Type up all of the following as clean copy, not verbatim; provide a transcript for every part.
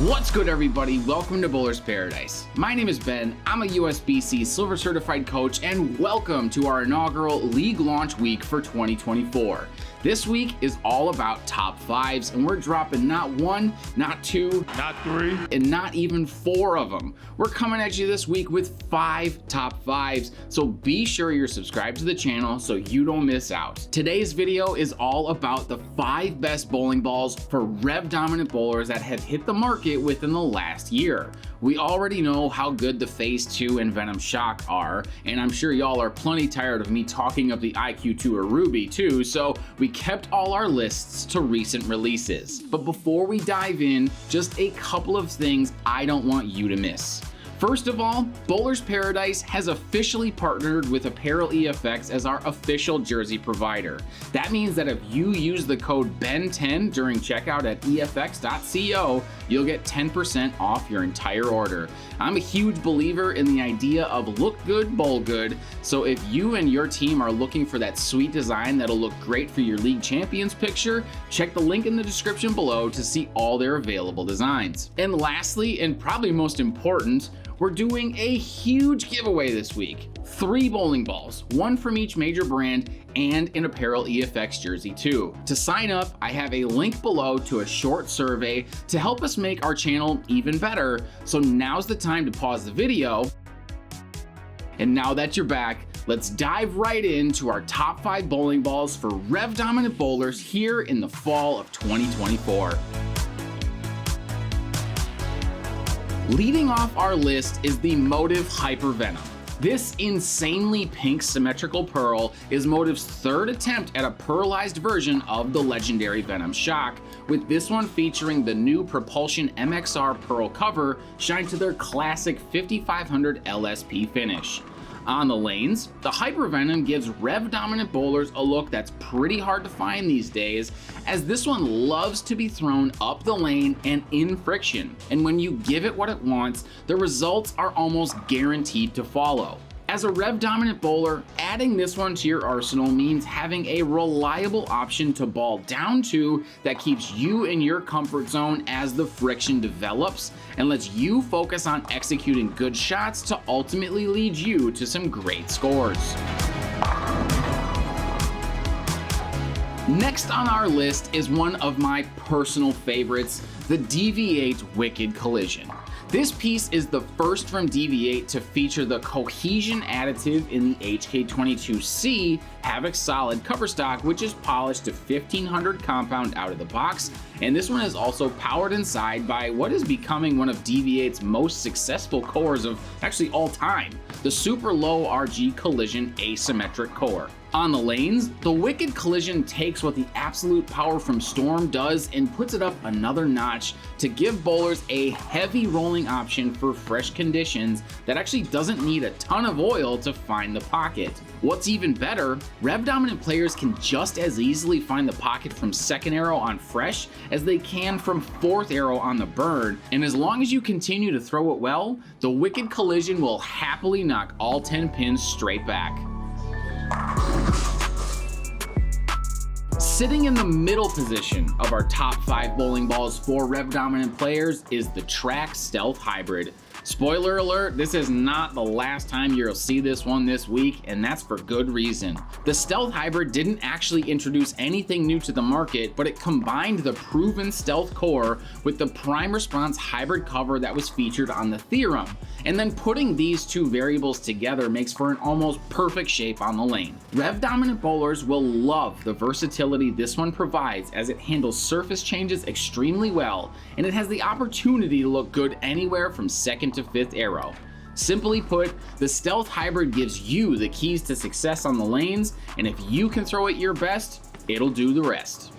What's good, everybody? Welcome to Bowler's Paradise. My name is Ben. I'm a USBC Silver Certified Coach, and welcome to our inaugural League Launch Week for 2024. This week is all about top fives, and we're dropping not one, not two, not three, and not even four of them. We're coming at you this week with 5 top fives, so be sure you're subscribed to the channel so you don't miss out. Today's video is all about the 5 best bowling balls for Rev-Dominant bowlers that have hit the market within the last year. We already know how good the Phase 2 and Venom Shock are, and I'm sure y'all are plenty tired of me talking of the IQ2 or Ruby too, so we kept all our lists to recent releases. But before we dive in, just a couple of things I don't want you to miss. First of all, Bowler's Paradise has officially partnered with Apparel EFX as our official jersey provider. That means that if you use the code BEN10 during checkout at efx.co, you'll get 10% off your entire order. I'm a huge believer in the idea of look good, bowl good, so if you and your team are looking for that sweet design that'll look great for your League Champions picture, check the link in the description below to see all their available designs. And lastly, and probably most important, we're doing a huge giveaway this week. 3 bowling balls, 1 from each major brand, and an Apparel EFX jersey too. To sign up, I have a link below to a short survey to help us make our channel even better. So now's the time to pause the video. And now that you're back, let's dive right into our top 5 bowling balls for Rev-Dominant bowlers here in the fall of 2024. Leading off our list is the Motive Hyper Venom. This insanely pink symmetrical pearl is Motive's 3rd attempt at a pearlized version of the legendary Venom Shock, with this one featuring the new Propulsion MXR pearl cover shined to their classic 5500 LSP finish. On the lanes, the Hyper Venom gives Rev-Dominant bowlers a look that's pretty hard to find these days, as this one loves to be thrown up the lane and in friction, and when you give it what it wants, the results are almost guaranteed to follow. As a Rev-Dominant bowler, adding this one to your arsenal means having a reliable option to ball down to that keeps you in your comfort zone as the friction develops and lets you focus on executing good shots to ultimately lead you to some great scores. Next on our list is one of my personal favorites, the DV8 Wicked Collision. This piece is the first from DV8 to feature the cohesion additive in the HK22C Havoc Solid cover stock, which is polished to 1500 compound out of the box, and this one is also powered inside by what is becoming one of DV8's most successful cores of actually all time, the super low RG Collision asymmetric core. On the lanes, the Wicked Collision takes what the absolute power from Storm does and puts it up another notch to give bowlers a heavy rolling option for fresh conditions that actually doesn't need a ton of oil to find the pocket. What's even better, Rev-Dominant players can just as easily find the pocket from 2nd arrow on fresh as they can from 4th arrow on the burn, and as long as you continue to throw it well, the Wicked Collision will happily knock all 10 pins straight back. Sitting in the middle position of our top 5 bowling balls for Rev-Dominant players is the Track Stealth Hybrid. Spoiler alert, this is not the last time you'll see this one this week, and that's for good reason. The Stealth Hybrid didn't actually introduce anything new to the market, but it combined the proven Stealth core with the Prime Response hybrid cover that was featured on the Theorem, and then putting these 2 variables together makes for an almost perfect shape on the lane. Rev-Dominant bowlers will love the versatility this one provides, as it handles surface changes extremely well, and it has the opportunity to look good anywhere from 2nd to 5th arrow. Simply put, the Stealth Hybrid gives you the keys to success on the lanes, and if you can throw it your best, it'll do the rest.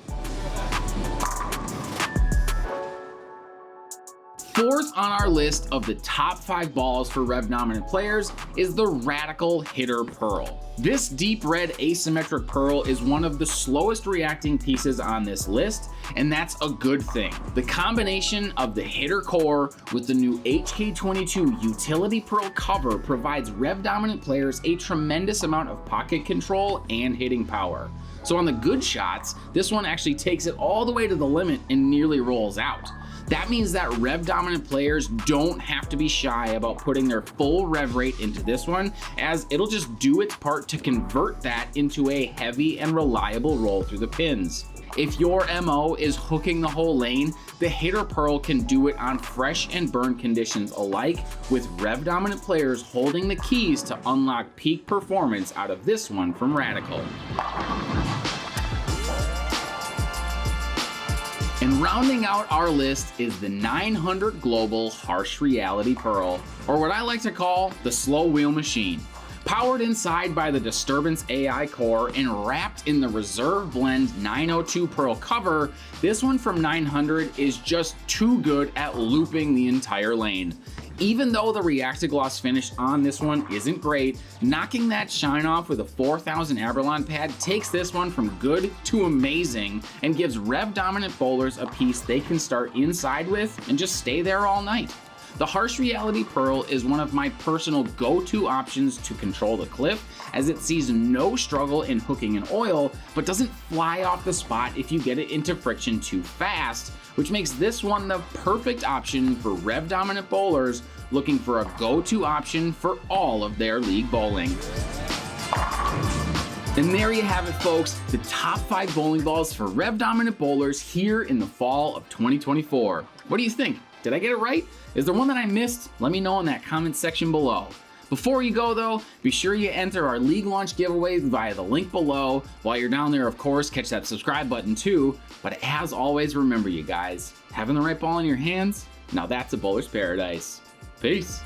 4th on our list of the top 5 balls for Rev-Dominant players is the Radical Hitter Pearl. This deep red asymmetric pearl is one of the slowest reacting pieces on this list, and that's a good thing. The combination of the hitter core with the new HK22 utility pearl cover provides Rev-Dominant players a tremendous amount of pocket control and hitting power. So on the good shots, this one actually takes it all the way to the limit and nearly rolls out. That means that Rev-Dominant players don't have to be shy about putting their full rev rate into this one, as it'll just do its part to convert that into a heavy and reliable roll through the pins. If your MO is hooking the whole lane, the Hitter Pearl can do it on fresh and burn conditions alike, with Rev-Dominant players holding the keys to unlock peak performance out of this one from Radical. And rounding out our list is the 900 Global Harsh Reality Pearl, or what I like to call the slow wheel machine. Powered inside by the Disturbance AI core and wrapped in the Reserve Blend 902 Pearl cover, this one from 900 is just too good at looping the entire lane. Even though the Reactigloss finish on this one isn't great, knocking that shine off with a 4000 Abralon pad takes this one from good to amazing and gives Rev-Dominant bowlers a piece they can start inside with and just stay there all night. The Harsh Reality Pearl is one of my personal go-to options to control the cliff, as it sees no struggle in hooking an oil, but doesn't fly off the spot if you get it into friction too fast, which makes this one the perfect option for Rev-Dominant bowlers looking for a go-to option for all of their league bowling. And there you have it, folks, the top 5 bowling balls for Rev-Dominant bowlers here in the fall of 2024. What do you think? Did I get it right? Is there one that I missed? Let me know in that comment section below. Before you go though, be sure you enter our league launch giveaway via the link below. While you're down there, of course, catch that subscribe button too. But as always, remember you guys, having the right ball in your hands, now that's a bowler's paradise. Peace.